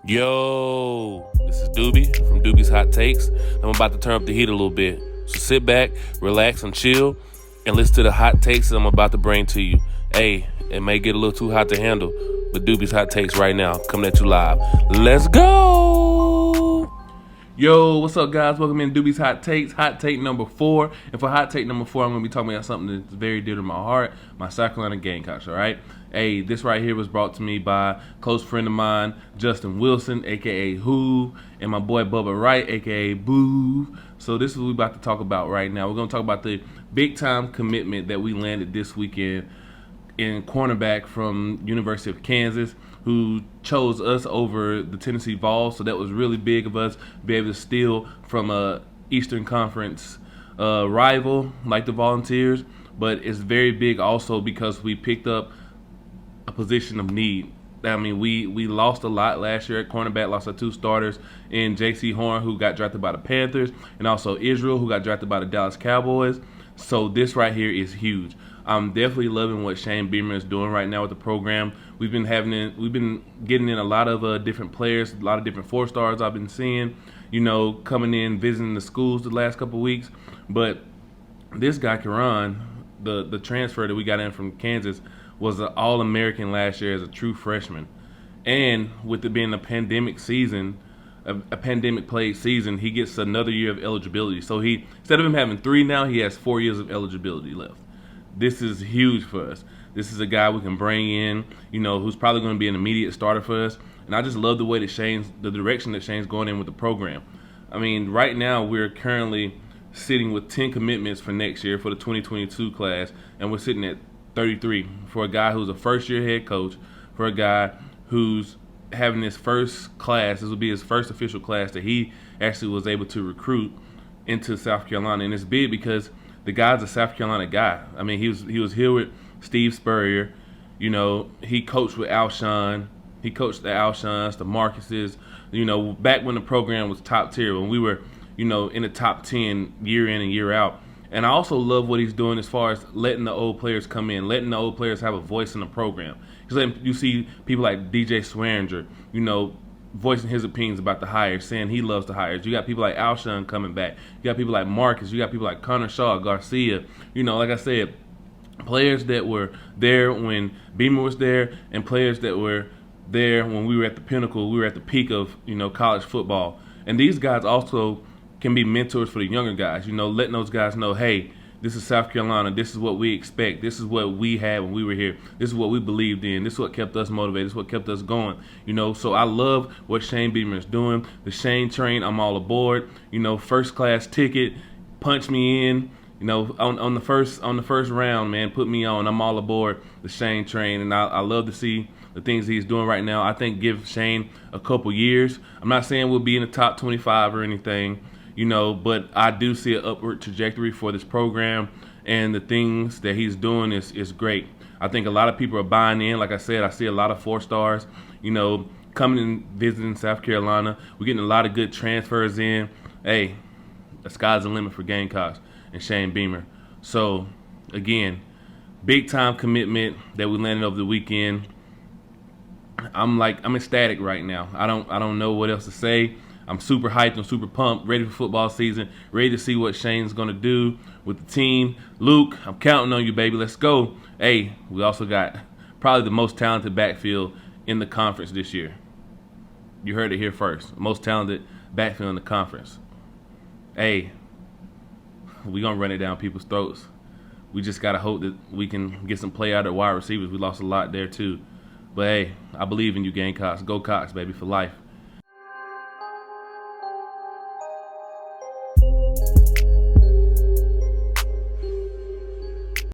Yo, this is Doobie from Doobie's Hot Takes. I'm about to turn up the heat a little bit. So sit back, relax, and chill, and listen to the hot takes that I'm about to bring to you. Hey, it may get a little too hot to handle, but Doobie's Hot Takes right now, coming at you live. Let's go! Yo, what's up, guys? Welcome in Doobie's Hot Takes, hot take number 4. And for hot take number 4, I'm going to be talking about something that's very dear to my heart, my South Carolina Gamecocks, all right? Hey, this right here was brought to me by a close friend of mine, Justin Wilson, a.k.a. Who, and my boy Bubba Wright, a.k.a. Boo. So this is what we're about to talk about right now. We're going to talk about the big-time commitment that we landed this weekend in cornerback from University of Kansas, who chose us over the Tennessee Vols. So that was really big of us to be able to steal from a Eastern Conference rival like the Volunteers. But it's very big also because we picked up a position of need. I mean, we lost a lot last year at cornerback, lost our 2 starters in J.C. Horn, who got drafted by the Panthers, and also Israel, who got drafted by the Dallas Cowboys. So this right here is huge. I'm definitely loving what Shane Beamer is doing right now with the program. We've been getting in a lot of different players, a lot of different 4-stars I've been seeing, coming in, visiting the schools the last couple of weeks. But this guy, Karan, the transfer that we got in from Kansas, was an All-American last year as a true freshman. And with it being a pandemic season, a pandemic played season, he gets another year of eligibility. So he, instead of him having 3 now, he has 4 years of eligibility left. This is huge for us. This is a guy we can bring in, who's probably going to be an immediate starter for us. And I just love the way that the direction that Shane's going in with the program. I mean, right now we're currently sitting with 10 commitments for next year for the 2022 class, and we're sitting at 33 for a guy who's a first-year head coach, for a guy who's having his first class. This will be his first official class that he actually was able to recruit into South Carolina. And it's big because the guy's a South Carolina guy. I mean, he was here with Steve Spurrier. He coached with Alshon. He coached the Alshons, the Marcuses, back when the program was top tier, when we were, in the top 10 year in and year out. And I also love what he's doing as far as letting the old players come in, letting the old players have a voice in the program. Because you see people like DJ Swearinger, voicing his opinions about the hires, saying he loves the hires. You got people like Alshon coming back. You got people like Marcus. You got people like Connor Shaw, Garcia. Like I said, players that were there when Beamer was there, and players that were there when we were at the pinnacle, we were at the peak of, college football. And these guys also can be mentors for the younger guys, letting those guys know, hey, this is South Carolina. This is what we expect. This is what we had when we were here. This is what we believed in. This is what kept us motivated. This is what kept us going. So I love what Shane Beamer is doing. The Shane train, I'm all aboard. First class ticket, punch me in. On the first round, man, put me on. I'm all aboard the Shane train, and I love to see the things he's doing right now. I think give Shane a couple years. I'm not saying we'll be in the top 25 or anything. But I do see an upward trajectory for this program, and the things that he's doing is great. I think a lot of people are buying in. Like I said, I see a lot of 4-stars, coming and visiting South Carolina. We're getting a lot of good transfers in. Hey, the sky's the limit for Gamecocks and Shane Beamer. So, again, big-time commitment that we landed over the weekend. I'm ecstatic right now. I don't know what else to say. I'm super hyped. I'm super pumped. Ready for football season. Ready to see what Shane's going to do with the team. Luke, I'm counting on you, baby. Let's go. Hey, we also got probably the most talented backfield in the conference this year. You heard it here first. Most talented backfield in the conference. Hey, we're going to run it down people's throats. We just got to hope that we can get some play out of wide receivers. We lost a lot there, too. But, hey, I believe in you, Gamecocks. Go Cox, baby, for life.